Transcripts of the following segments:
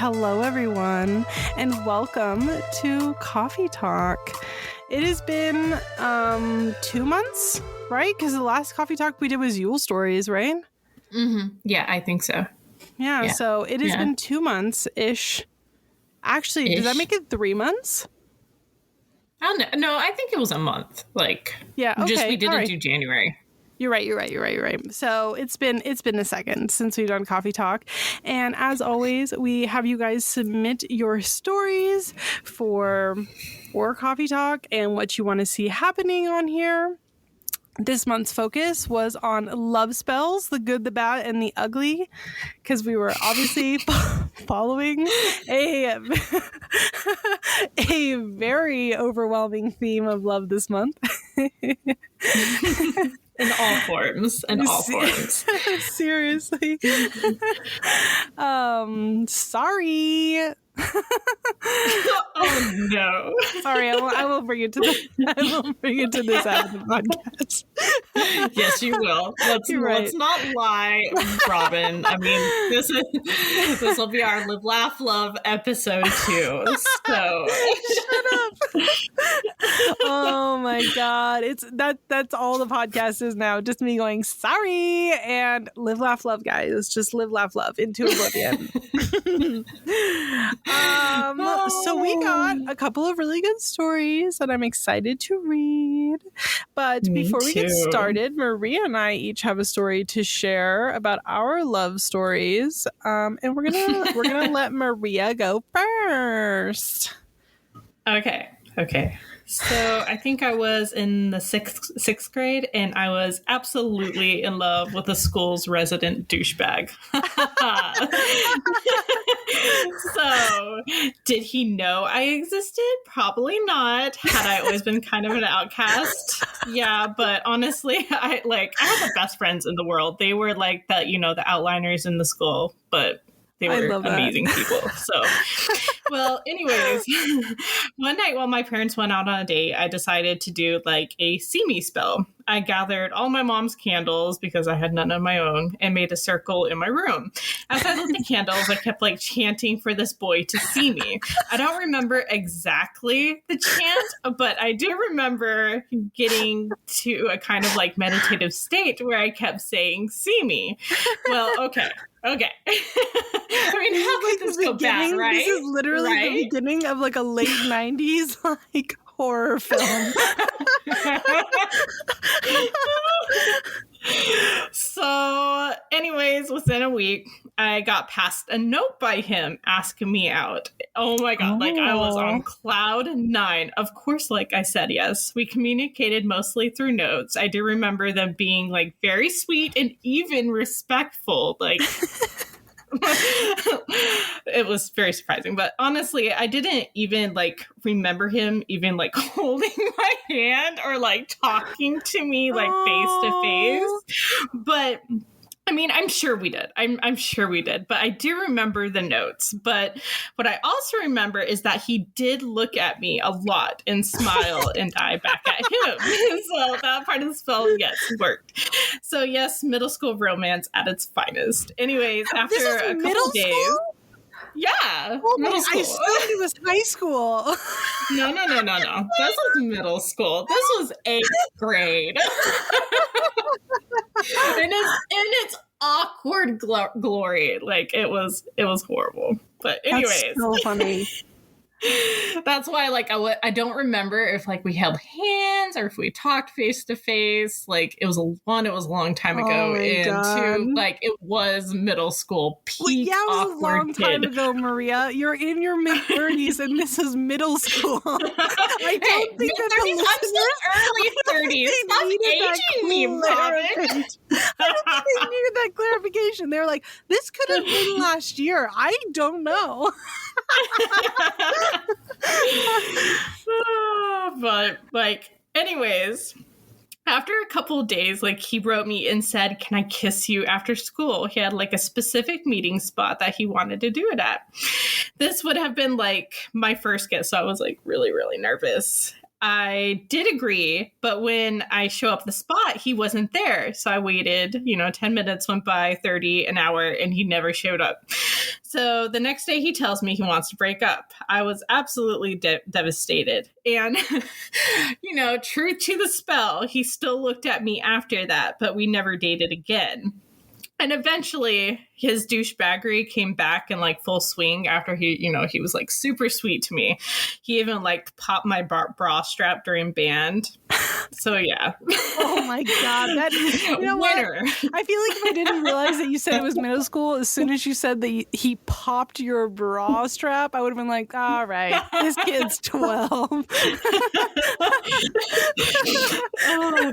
Hello, everyone, and welcome to Coffee Talk. It has been 2 months, right? Because the last Coffee Talk we did was Yule Stories, right? Mm-hmm. Yeah, I think so. Yeah. So it has been 2 months-ish. Actually, does that make it 3 months? I don't know. No, I think it was a month. Yeah, okay. Just we didn't do January. You're right. So it's been a second since we've done Coffee Talk. And as always, we have you guys submit your stories for Coffee Talk and what you want to see happening on here. This month's focus was on love spells, the good, the bad, and the ugly, because we were obviously following a very overwhelming theme of love this month. In all forms. Seriously. Sorry. Oh no! Sorry, I will bring it to this out of the podcast. Yes, you will. Let's not lie, Robin. I mean, this will be our Live, Laugh, Love episode 2. So shut up. Oh my god, that's all the podcast is now. Just me going sorry and live, laugh, love, guys. Just live, laugh, love into oblivion. So we got a couple of really good stories that I'm excited to read. But before we get started, Maria and I each have a story to share about our love stories. And we're gonna let Maria go first. Okay. So I think I was in the sixth grade, and I was absolutely in love with the school's resident douchebag. So did he know I existed? Probably not. Had I always been kind of an outcast? Yeah, but honestly, I had the best friends in the world. They were like the outliners in the school, but they were amazing people. So, well, anyways, one night while my parents went out on a date, I decided to do a see me spell. I gathered all my mom's candles because I had none of my own and made a circle in my room. As I lit the candles, I kept chanting for this boy to see me. I don't remember exactly the chant, but I do remember getting to a kind of meditative state where I kept saying, see me. Well, okay. I mean, how could this go bad, right? This is literally the beginning of a late 90s horror film. So, anyways, within a week, I got passed a note by him asking me out. Oh my God, I was on cloud 9. Of course, I said yes. We communicated mostly through notes. I do remember them being very sweet and even respectful. It was very surprising, but honestly, I didn't even remember him even holding my hand or talking to me face to face. But I mean, I'm sure we did. I'm sure we did. But I do remember the notes. But what I also remember is that he did look at me a lot and smile and I back at him. So that part of the spell, yes, worked. So yes, middle school romance at its finest. Anyways, after a couple days. Yeah. Middle school. I assumed it was high school. No. This was middle school. This was 8th grade. And it's awkward glory. It was horrible. But anyways. That's so funny. That's why I don't remember if we held hands or if we talked face to face. It was a long time ago, and God. 2, it was middle school peak. Yeah, it was a long time ago, Maria. You're in your mid-30s and this is middle school. I don't think that the I'm still early 30s. Stop aging me, Robin. I don't think they needed that clarification. They're like, this could have been last year. I don't know. But anyways, after a couple of days, he wrote me and said, can I kiss you after school? He had a specific meeting spot that he wanted to do it at. This would have been my first kiss, so I was really, really nervous. I did agree, but when I show up the spot, he wasn't there. So I waited, 10 minutes went by, 30, an hour, and he never showed up. So the next day he tells me he wants to break up. I was absolutely devastated. And, true to the spell, he still looked at me after that, but we never dated again. And eventually his douchebaggery came back in like full swing after he was like super sweet to me. He even like popped my bra strap during band. So yeah. Oh my God. That, winner. What? I feel like if I didn't realize that you said it was middle school, as soon as you said that he popped your bra strap, I would have been like, all right, this kid's 12.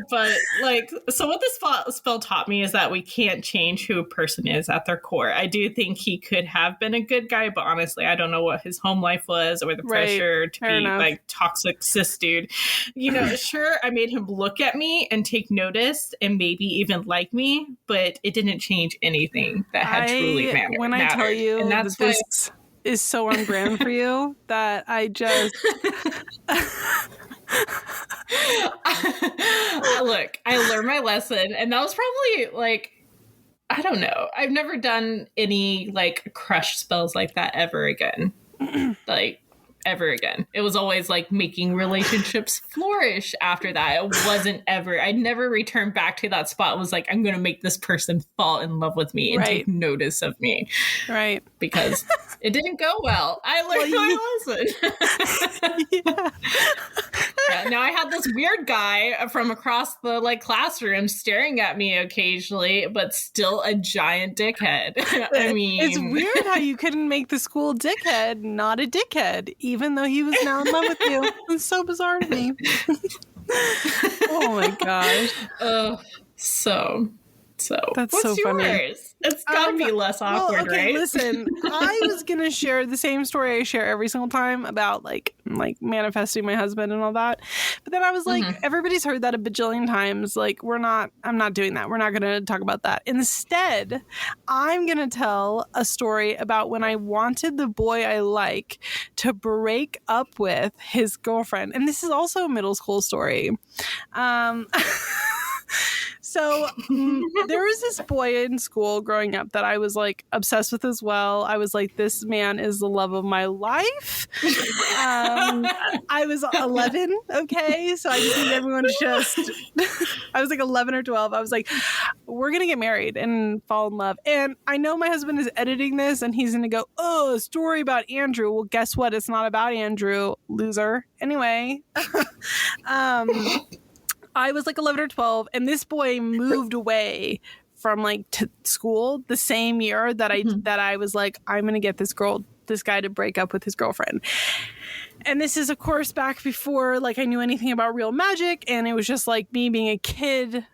But like, so what this spell taught me is that we can't change who a person is at their core. I do think he could have been a good guy, but honestly, I don't know what his home life was or the pressure to be like toxic cis dude. Sure, I made him look at me and take notice and maybe even like me, but it didn't change anything that had truly mattered. When I tell you and that's that this is so on brand for you that I just... Look, I learned my lesson, and that was probably like, I don't know. I've never done any like crush spells like that ever again. Like ever again. It was always like making relationships flourish after that. It wasn't ever, I never returned back to that spot. It was like, I'm going to make this person fall in love with me and take notice of me. Right. Because it didn't go well. I learned my lesson. Yeah, now I had this weird guy from across the like classroom staring at me occasionally, but still a giant dickhead. I mean, it's weird how you couldn't make the school dickhead not a dickhead, even though he was now in love with you. It's so bizarre to me. Oh my gosh. So that's what's so funny. Yours? It's gotta be less awkward, okay, right? Listen, I was gonna share the same story I share every single time about like manifesting my husband and all that, but then I was like, everybody's heard that a bajillion times. Like, I'm not doing that. We're not gonna talk about that. Instead, I'm gonna tell a story about when I wanted the boy I like to break up with his girlfriend, and this is also a middle school story. So there was this boy in school growing up that I was like obsessed with as well. I was like, this man is the love of my life. I was 11. Okay. So I just need everyone to just, I was like 11 or 12. I was like, we're going to get married and fall in love. And I know my husband is editing this and he's going to go, oh, a story about Andrew. Well, guess what? It's not about Andrew, loser. Anyway, I was like 11 or 12, and this boy moved away from like to school the same year that I was like, I'm going to get this guy to break up with his girlfriend. And this is, of course, back before like I knew anything about real magic, and it was just like me being a kid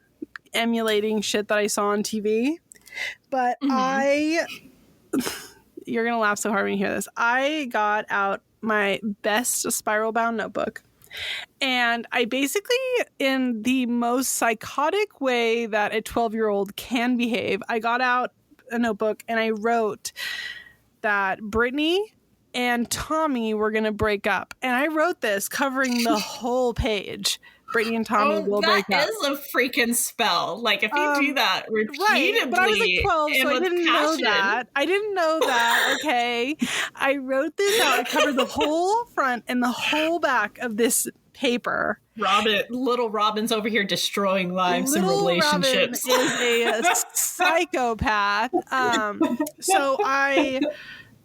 emulating shit that I saw on TV. But you're going to laugh so hard when you hear this. I got out my best spiral bound notebook. And I basically, in the most psychotic way that a 12-year-old can behave, I got out a notebook and I wrote that Brittany and Tommy were going to break up. And I wrote this covering the whole page. Brittany and Tommy will break up. That is a freaking spell. Like, if you do that repeatedly. Right, but I was like 12, so I didn't know that. I didn't know that, okay? I wrote this out. I covered the whole front and the whole back of this paper. Little Robin's over here destroying lives and relationships. Robin is a psychopath. So I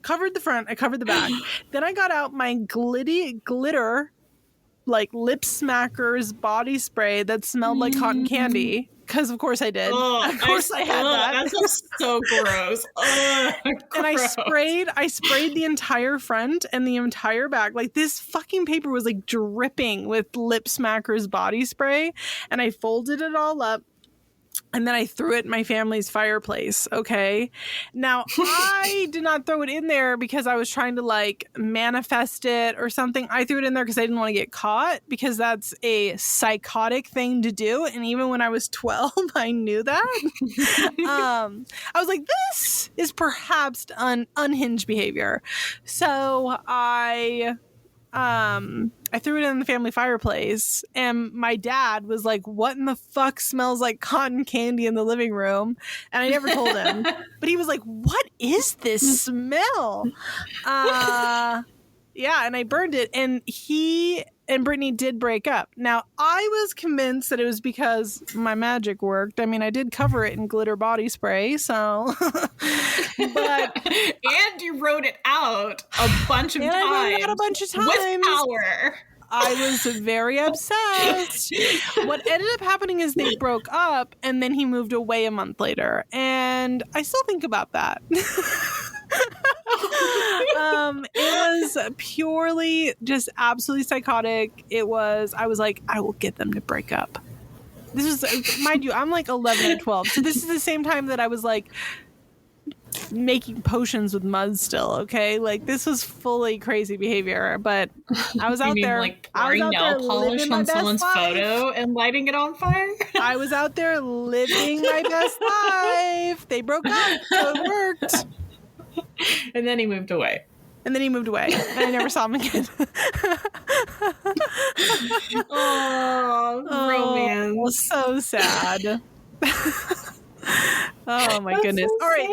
covered the front. I covered the back. Then I got out my glitter like lip smackers body spray that smelled like cotton candy, because of course I did. Of course I had that. That sounds so gross. And I sprayed the entire front and the entire back. Like, this fucking paper was like dripping with lip smackers body spray, and I folded it all up. And then I threw it in my family's fireplace, okay? Now, I did not throw it in there because I was trying to, like, manifest it or something. I threw it in there because I didn't want to get caught, because that's a psychotic thing to do. And even when I was 12, I knew that. I was like, this is perhaps unhinged behavior. So I I threw it in the family fireplace, and my dad was like, "What in the fuck smells like cotton candy in the living room?" And I never told him, but he was like, "What is this smell?" Yeah, and I burned it, and he and Brittany did break up. Now, I was convinced that it was because my magic worked. I mean, I did cover it in glitter body spray, so. But and you wrote it out a bunch of times. I wrote it out a bunch of times. With power. I was very obsessed. What ended up happening is they broke up, and then he moved away a month later. And I still think about that. It was purely just absolutely psychotic. I was like, I will get them to break up. This is, mind you, I'm like 11 or 12. So this is the same time that I was like making potions with mud still, okay? Like, this was fully crazy behavior, but I was out there. Like pouring nail polish on someone's photo and lighting it on fire? I was out there living my best life. They broke up, so it worked. And then he moved away. And I never saw him again. Romance. So sad. Oh my goodness. So all right,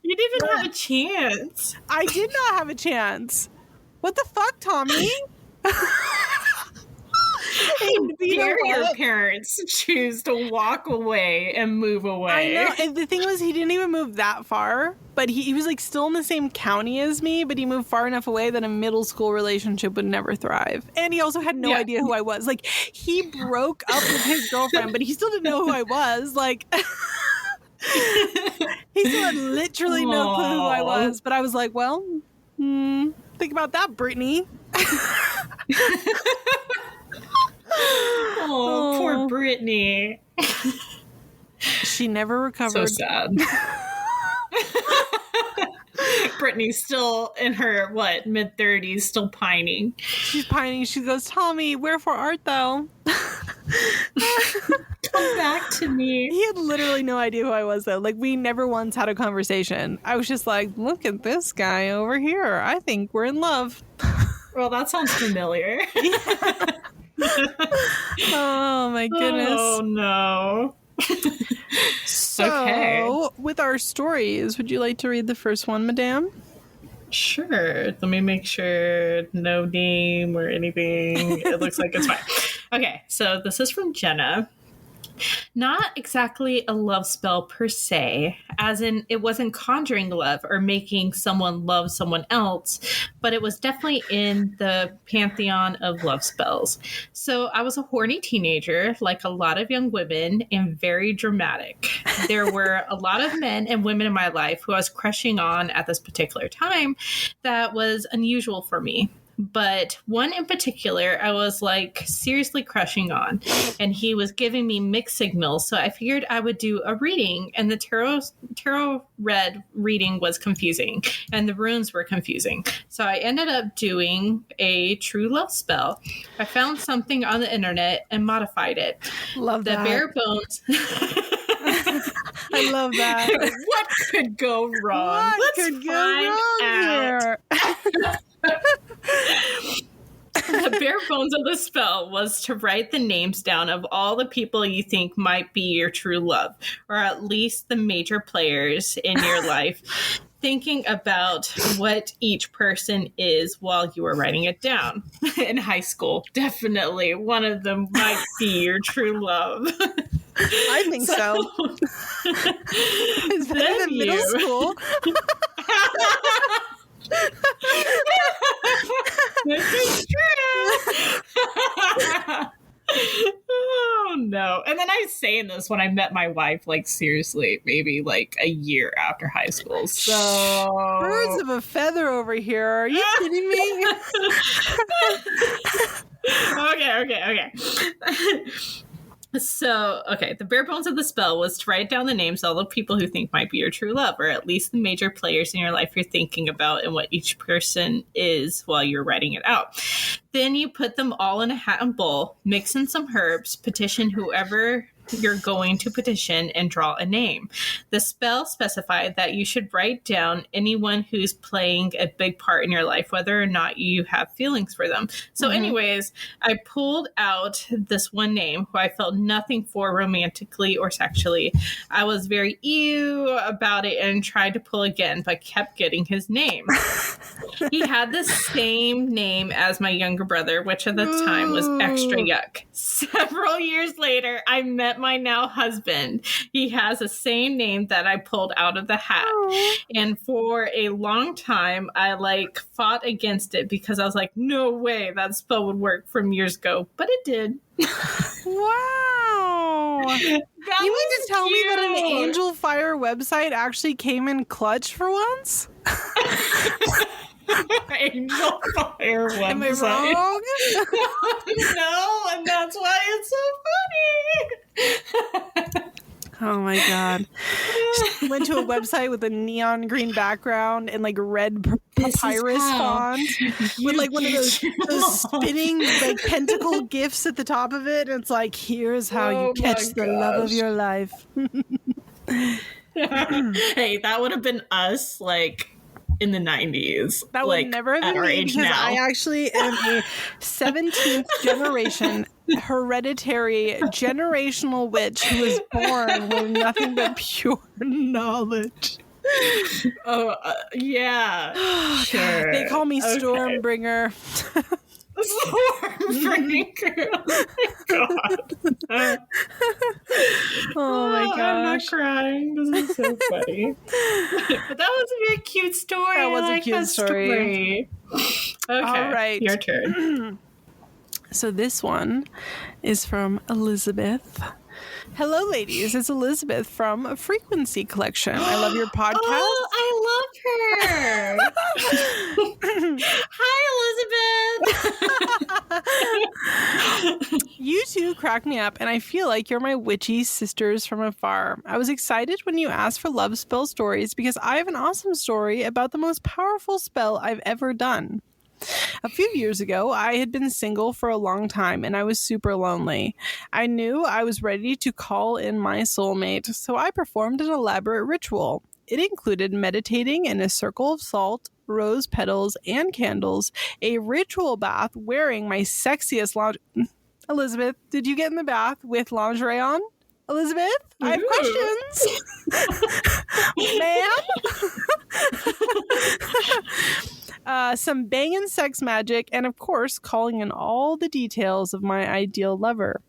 you didn't even have a chance. I did not have a chance. What the fuck, Tommy? Your parents choose to walk away and move away. I know. And the thing was, he didn't even move that far, but he was like still in the same county as me, but he moved far enough away that a middle school relationship would never thrive. And he also had no idea who I was. Like, he broke up with his girlfriend, but he still didn't know who I was. Like, he still had literally no clue who I was. But I was like, well, think about that, Brittany. Poor Brittany. She never recovered. So sad. Brittany's still in her, mid-30s, still pining. She's pining. She goes, Tommy, wherefore art thou? Come back to me. He had literally no idea who I was, though. Like, we never once had a conversation. I was just like, look at this guy over here. I think we're in love. Well, that sounds familiar. Oh my goodness. Oh no. So, with our stories, would you like to read the first one, madame? Sure. Let me make sure no name or anything. It looks like it's fine. Okay, so this is from Jenna. Not exactly a love spell per se, as in it wasn't conjuring love or making someone love someone else, but it was definitely in the pantheon of love spells. So I was a horny teenager, like a lot of young women, and very dramatic. There were a lot of men and women in my life who I was crushing on at this particular time that was unusual for me. But one in particular, I was like seriously crushing on, and he was giving me mixed signals. So I figured I would do a reading, and the tarot read reading was confusing, and the runes were confusing. So I ended up doing a true love spell. I found something on the internet and modified it. Love that. The bare bones. I love that. What could go wrong? Let's find out. The bare bones of the spell was to write the names down of all the people you think might be your true love, or at least the major players in your life, thinking about what each person is while you were writing it down. In high school, definitely one of them might be your true love. I think so. It's better than middle school. This is true. Oh no. And then I was saying this when I met my wife, like seriously, maybe like a year after high school. So birds of a feather over here. Are you kidding me? Okay. So, the bare bones of the spell was to write down the names of all the people who think might be your true love, or at least the major players in your life you're thinking about and what each person is while you're writing it out. Then you put them all in a hat and bowl, mix in some herbs, petition whoever you're going to petition and draw a name. The spell specified that you should write down anyone who's playing a big part in your life, whether or not you have feelings for them. So anyways, I pulled out this one name who I felt nothing for romantically or sexually. I was very ew about it and tried to pull again, but kept getting his name. He had the same name as my younger brother, which at the time was extra yuck. Several years later, I met my now husband. He has the same name that I pulled out of the hat. And for a long time, I fought against it because I was like, no way that spell would work from years ago. But it did. Wow. You mean to tell me that an Angel Fire website actually came in clutch for once? Angel Fire website. Am I wrong? No, and that's why it's so funny. Oh my god. She went to a website with a neon green background and red papyrus font with one of those spinning pentacle gifts at the top of it, and it's like, here's how you catch the love of your life. Hey, that would have been us in the 90s. That would never have been me, because now. I actually am a 17th generation hereditary generational witch who was born with nothing but pure knowledge. Oh, yeah. Sure. They call me Stormbringer. Stormbringer. Oh my gosh. I'm not crying. This is so funny. But that was a very cute story. That was a cute story. Okay. All right. Your turn. So this one is from Elizabeth. Hello, ladies. It's Elizabeth from Frequency Collection. I love your podcast. Oh, I love her. Hi, Elizabeth. You two crack me up, and I feel like you're my witchy sisters from afar. I was excited when you asked for love spell stories because I have an awesome story about the most powerful spell I've ever done. A few years ago, I had been single for a long time and I was super lonely. I knew I was ready to call in my soulmate, so I performed an elaborate ritual. It included meditating in a circle of salt, rose petals, and candles, a ritual bath wearing my sexiest lingerie. Elizabeth, did you get in the bath with lingerie on? Elizabeth, I have questions. Ma'am? Some banging sex magic, and of course, calling in all the details of my ideal lover.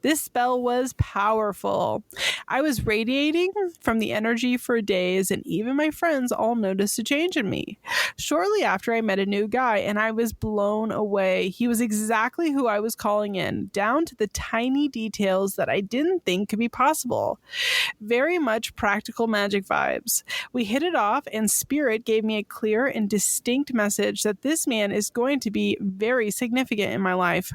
This spell was powerful. I was radiating from the energy for days, and even my friends all noticed a change in me. Shortly after, I met a new guy, and I was blown away. He was exactly who I was calling in, down to the tiny details that I didn't think could be possible. Very much practical magic vibes. We hit it off, and Spirit gave me a clear and distinct message that this man is going to be very significant in my life.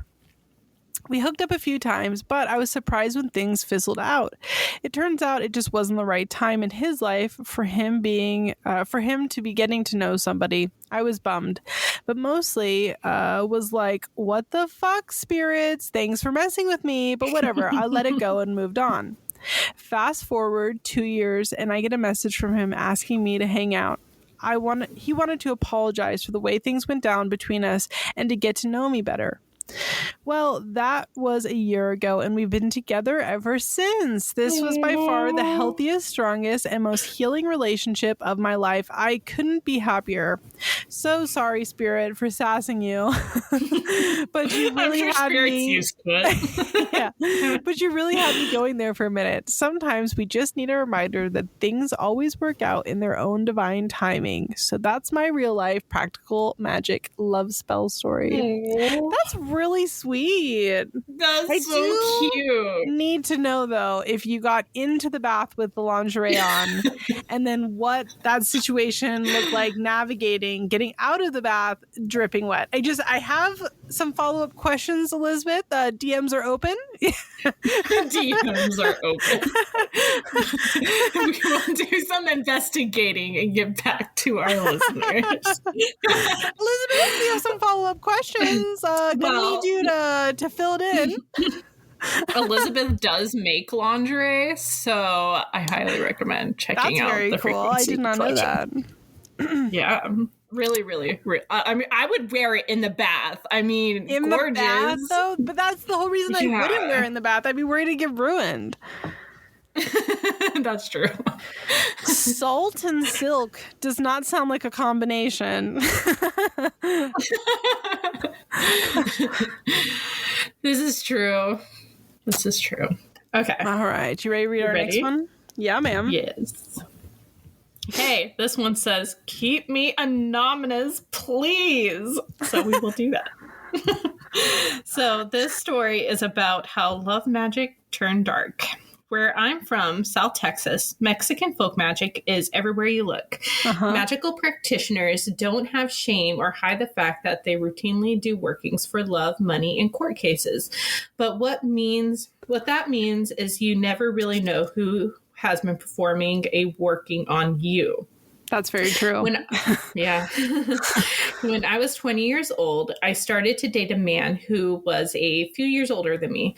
We hooked up a few times, but I was surprised when things fizzled out. It turns out it just wasn't the right time in his life for him to be getting to know somebody. I was bummed, but mostly was like, what the fuck, spirits? Thanks for messing with me, but whatever. I let it go and moved on. Fast forward 2 years, and I get a message from him asking me to hang out. He wanted to apologize for the way things went down between us and to get to know me better. Well, that was a year ago, and we've been together ever since. This was by far the healthiest, strongest, and most healing relationship of my life. I couldn't be happier. So sorry, Spirit, for sassing you. But you really had me. Used to it. Yeah, but you really had me going there for a minute. Sometimes we just need a reminder that things always work out in their own divine timing. So that's my real life practical magic love spell story. That's really sweet. That's so cute. Need to know though if you got into the bath with the lingerie on and then what that situation looked like navigating getting out of the bath dripping wet. I have some follow-up questions, Elizabeth. DMs are open. DMs are open. We will do some investigating and get back to our listeners. Elizabeth, we have some follow-up questions. Gonna need you to fill it in. Elizabeth does make lingerie, so I highly recommend checking out very the cool. I did not know that. Yeah, really, really. I mean, I would wear it in the bath. I mean, In gorgeous. the bath, though? But that's the whole reason I Yeah. wouldn't wear it in the bath. I'd be worried it'd get ruined. That's true. Salt and silk does not sound like a combination. This is true. Okay. All right. You ready to read our next one? Yeah, ma'am. Yes. Hey, this one says, keep me anonymous, please. So we will do that. So this story is about how love magic turned dark. Where I'm from, South Texas, Mexican folk magic is everywhere you look. Magical practitioners don't have shame or hide the fact that they routinely do workings for love, money, and court cases. But what that means is you never really know who has been performing a working on you. That's very true. When I was 20 years old, I started to date a man who was a few years older than me.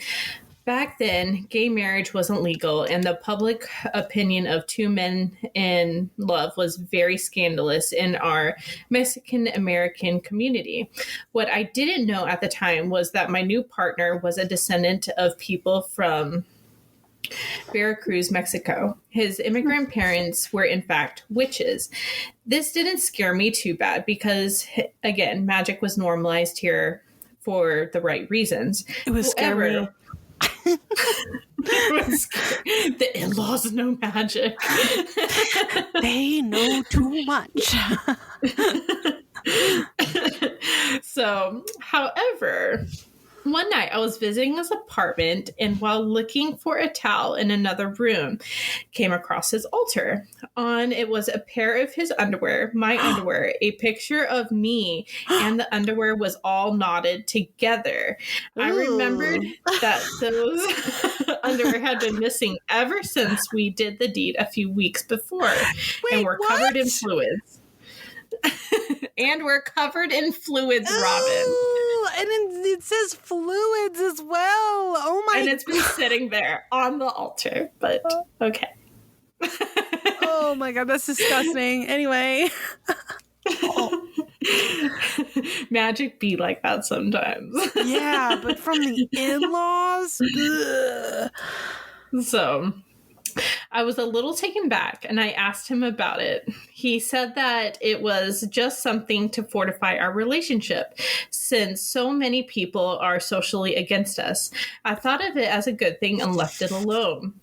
Back then, gay marriage wasn't legal, and the public opinion of two men in love was very scandalous in our Mexican-American community. What I didn't know at the time was that my new partner was a descendant of people from Veracruz, Mexico. His immigrant parents were, in fact, witches. This didn't scare me too bad because, again, magic was normalized here for the right reasons. It was scary. The in-laws know magic. They know too much. So, however, one night I was visiting his apartment, and while looking for a towel in another room, came across his altar. On it was a pair of his underwear, my underwear, a picture of me, and the underwear was all knotted together. Ooh. I remembered that those underwear had been missing ever since we did the deed a few weeks before. And were covered in fluids. And we're covered in fluids, Robin. And it says fluids as well. Oh my! And it's been sitting there on the altar. But okay. Oh my god, that's disgusting. Anyway, magic be like that sometimes. Yeah, but from the in-laws. So I was a little taken back, and I asked him about it. He said that it was just something to fortify our relationship, since so many people are socially against us. I thought of it as a good thing and left it alone.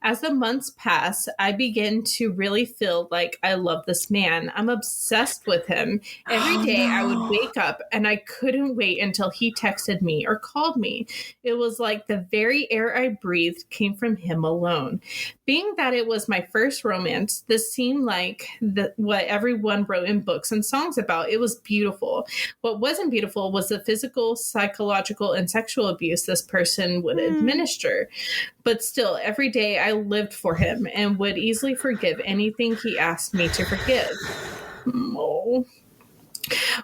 As the months pass, I begin to really feel like I love this man. I'm obsessed with him. Every day I would wake up and I couldn't wait until he texted me or called me. It was like the very air I breathed came from him alone. Being that it was my first romance, this seemed like what everyone wrote in books and songs about. It was beautiful. What wasn't beautiful was the physical, psychological, and sexual abuse this person would administer. But still, every day I lived for him and would easily forgive anything he asked me to forgive. Oh.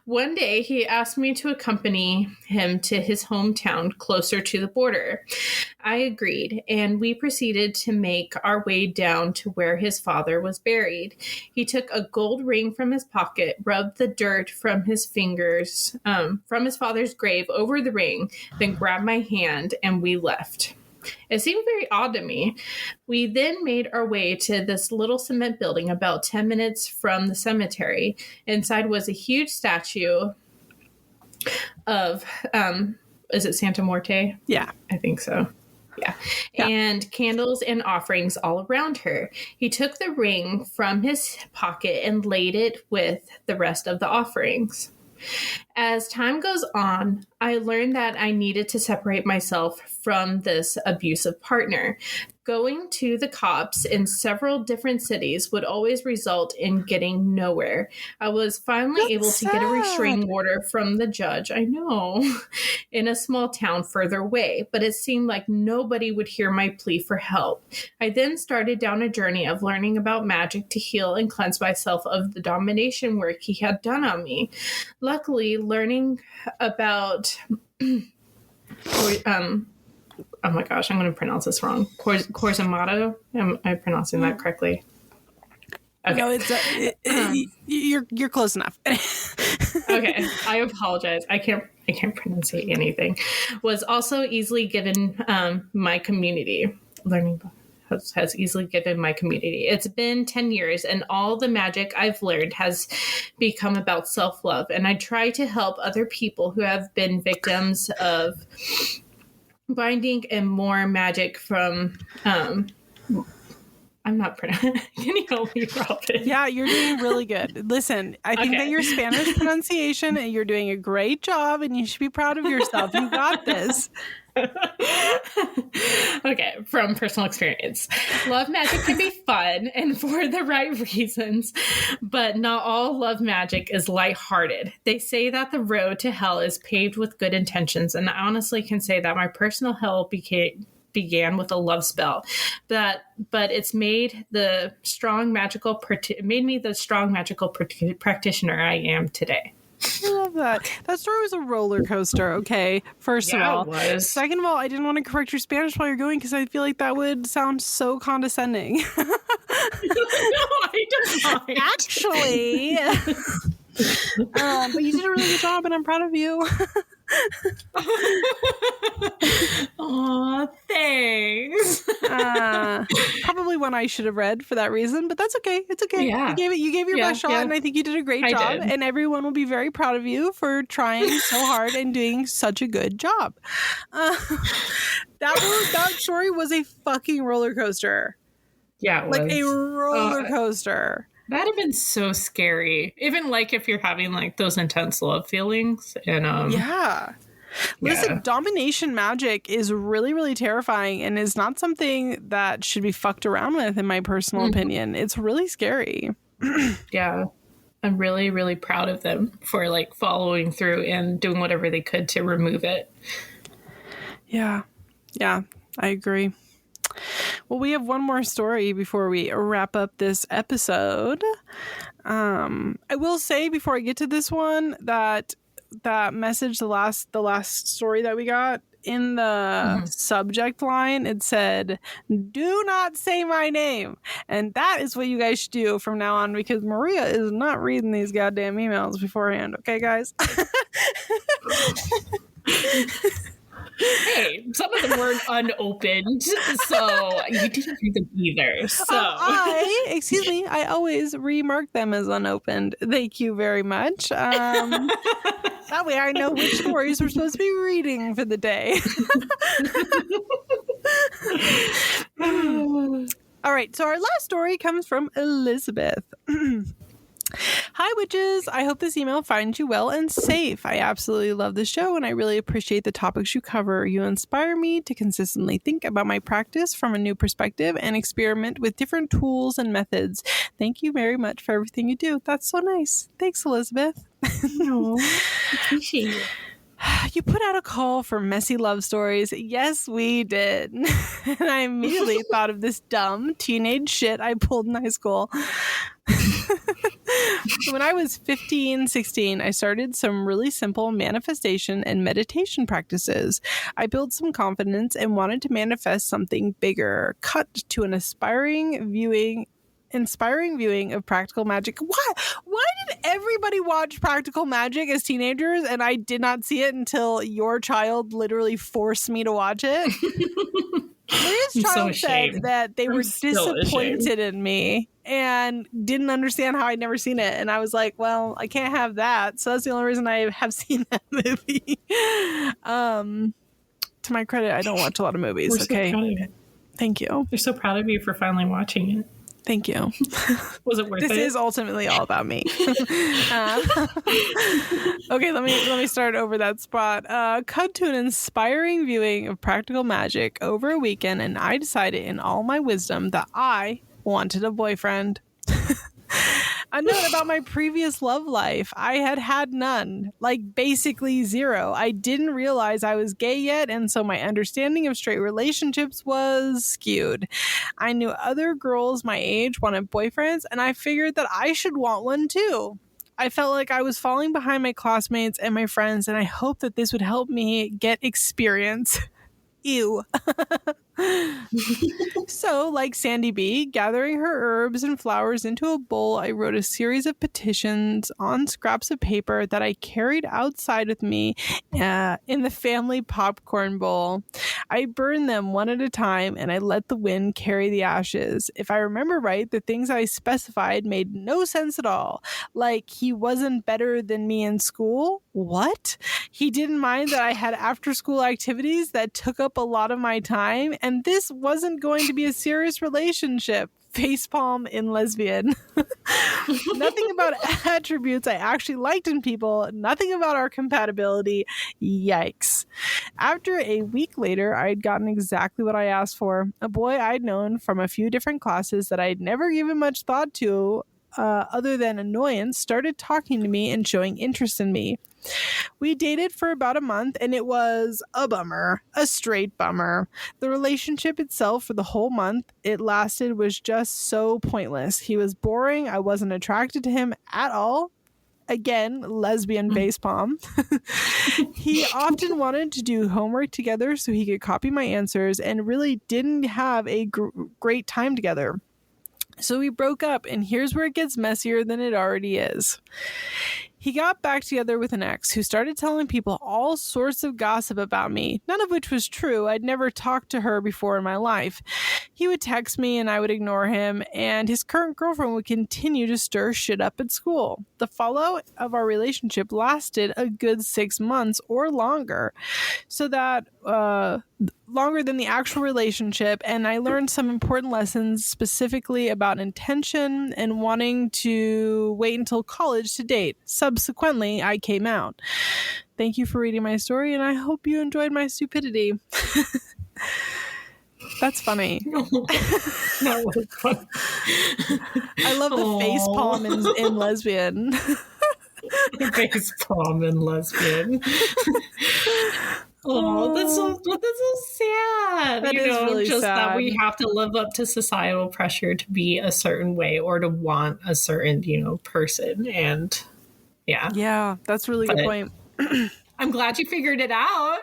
One day, he asked me to accompany him to his hometown closer to the border. I agreed, and we proceeded to make our way down to where his father was buried. He took a gold ring from his pocket, rubbed the dirt from his fingers, from his father's grave over the ring, then grabbed my hand, and we left. It seemed very odd to me. We then made our way to this little cement building about 10 minutes from the cemetery. Inside was a huge statue of, is it Santa Muerte? Yeah. I think so. Yeah. And candles and offerings all around her. He took the ring from his pocket and laid it with the rest of the offerings. As time goes on, I learned that I needed to separate myself from this abusive partner. Going to the cops in several different cities would always result in getting nowhere. I was finally able to get a restraining order from the judge, I know, in a small town further away, but it seemed like nobody would hear my plea for help. I then started down a journey of learning about magic to heal and cleanse myself of the domination work he had done on me. Luckily, learning about oh my gosh, I'm going to pronounce this wrong. Corsamato? Am I pronouncing that correctly? Okay. No, you're close enough. Okay, I apologize. I can't pronounce anything. Was also easily given my community. Learning has easily given my community. It's been 10 years, and all the magic I've learned has become about self-love. And I try to help other people who have been victims of binding and more magic from I'm not pronouncing. Can you help me, Robin? Yeah, you're doing really good. Listen, I think that your Spanish pronunciation, and you're doing a great job, and you should be proud of yourself. You got this. Okay, from personal experience. Love magic can be fun and for the right reasons, but not all love magic is lighthearted. They say that the road to hell is paved with good intentions, and I honestly can say that my personal hell began with a love spell, but it's made the strong magical practitioner I am today. I love that. That story was a roller coaster. Okay, first of all, it was. Second of all, I didn't want to correct your Spanish while you're going because I feel like that would sound so condescending. No, I don't mind. Actually, but you did a really good job, and I'm proud of you. Aw, thanks. Probably one I should have read for that reason, but that's okay. It's okay. Yeah. You gave your best shot, and I think you did a great job. Did. And everyone will be very proud of you for trying so hard and doing such a good job. That story was a fucking roller coaster. Yeah, it like was. A roller coaster. That'd have been so scary. Even like if you're having like those intense love feelings. And yeah. Listen, domination magic is really, really terrifying and is not something that should be fucked around with, in my personal opinion. It's really scary. Yeah. I'm really, really proud of them for like following through and doing whatever they could to remove it. Yeah. Yeah, I agree. Well, we have one more story before we wrap up this episode. I will say before I get to this one that message, the last story that we got, in the subject line, it said, "Do not say my name." And that is what you guys should do from now on, because Maria is not reading these goddamn emails beforehand. Okay, guys? Hey, some of them were unopened, so you didn't read them either. So I always remark them as unopened. Thank you very much. That way I know which stories we're supposed to be reading for the day. All right, so our last story comes from Elizabeth. Hi, witches. I hope this email finds you well and safe. I absolutely love the show, and I really appreciate the topics you cover. You inspire me to consistently think about my practice from a new perspective and experiment with different tools and methods. Thank you very much for everything you do. That's so nice. Thanks, Elizabeth. No, appreciate it. You put out a call for messy love stories. Yes, we did. And I immediately thought of this dumb teenage shit I pulled in high school. When I was 15, 16, I started some really simple manifestation and meditation practices. I built some confidence and wanted to manifest something bigger. Cut to an inspiring viewing of Practical Magic. Why did everybody watch Practical Magic as teenagers and I did not see it until your child literally forced me to watch it? Maria's child said that they were disappointed in me and didn't understand how I'd never seen it. And I was like, well, I can't have that. So that's the only reason I have seen that movie. To my credit, I don't watch a lot of movies. We're okay. So proud of you. Thank you. We're so proud of you for finally watching it. Thank you. Was it worth it? This is ultimately all about me. Okay, let me start over that spot. Cut to an inspiring viewing of Practical Magic over a weekend, and I decided in all my wisdom that I wanted a boyfriend. A note about my previous love life. I had none, like basically zero. I didn't realize I was gay yet, and so my understanding of straight relationships was skewed. I knew other girls my age wanted boyfriends, and I figured that I should want one too. I felt like I was falling behind my classmates and my friends, and I hoped that this would help me get experience. Ew. So, like Sandy B, gathering her herbs and flowers into a bowl, I wrote a series of petitions on scraps of paper that I carried outside with me in the family popcorn bowl. I burned them one at a time and I let the wind carry the ashes. If I remember right, the things I specified made no sense at all. Like, he wasn't better than me in school? What? He didn't mind that I had after school activities that took up a lot of my time, and this wasn't going to be a serious relationship. Facepalm in lesbian. Nothing about attributes I actually liked in people. Nothing about our compatibility. Yikes. After a week later, I'd gotten exactly what I asked for. A boy I'd known from a few different classes that I'd never given much thought to other than annoyance started talking to me and showing interest in me. We dated for about a month and it was a bummer, a straight bummer. The relationship itself for the whole month it lasted was just so pointless. He was boring. I wasn't attracted to him at all. Again, lesbian facepalm. He often wanted to do homework together so he could copy my answers and really didn't have a great time together. So we broke up, and here's where it gets messier than it already is. He got back together with an ex who started telling people all sorts of gossip about me, none of which was true. I'd never talked to her before in my life. He would text me and I would ignore him, and his current girlfriend would continue to stir shit up at school. The fallout of our relationship lasted a good 6 months or longer, so that longer than the actual relationship, and I learned some important lessons specifically about intention and wanting to wait until college to date. Subsequently, I came out. Thank you for reading my story, and I hope you enjoyed my stupidity. That's funny. That was funny. I love the face palm in lesbian. Face palm in lesbian. Oh, that's so sad. That is really just sad. That we have to live up to societal pressure to be a certain way or to want a certain, person. And yeah, that's a really good point. I'm glad you figured it out.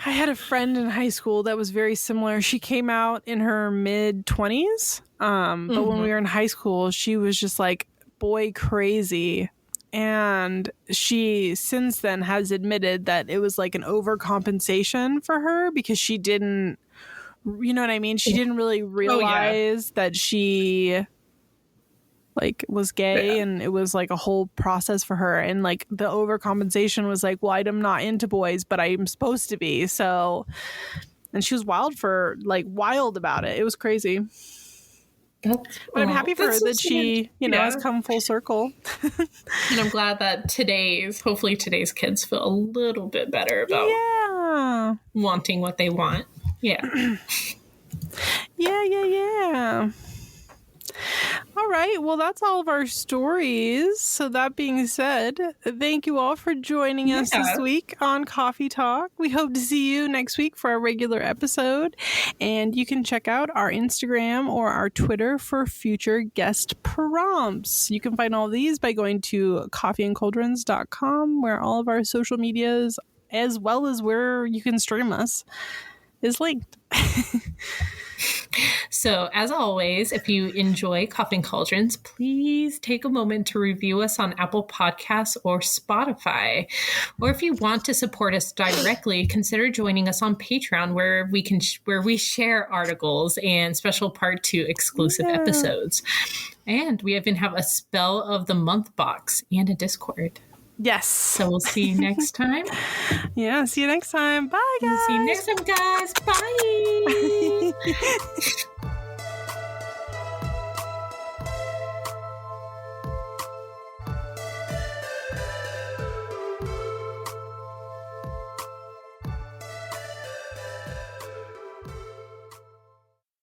I had a friend in high school that was very similar. She came out in her mid-20s, but when we were in high school, she was just like boy crazy. And she since then has admitted that it was like an overcompensation for her because she didn't, you know what I mean? She didn't really realize that she like was gay, and it was like a whole process for her. And like the overcompensation was like, well, I'm not into boys, but I'm supposed to be. So, and she was wild about it. It was crazy. But I'm happy for her that she, has come full circle. And I'm glad that hopefully today's kids feel a little bit better about wanting what they want. Yeah. Yeah. All right. Well, that's all of our stories. So that being said, thank you all for joining us this week on Coffee Talk. We hope to see you next week for our regular episode. And you can check out our Instagram or our Twitter for future guest prompts. You can find all these by going to coffeeandcauldrons.com, where all of our social medias, as well as where you can stream us, is linked. So, as always, if you enjoy Coffee and Cauldrons, please take a moment to review us on Apple Podcasts or Spotify. Or if you want to support us directly, consider joining us on Patreon, where we share articles and special Part 2 exclusive episodes. And we even have a Spell of the Month box and a Discord. Yes. So we'll see you next time. Yeah, see you next time. Bye, guys. See you next time, guys. Bye.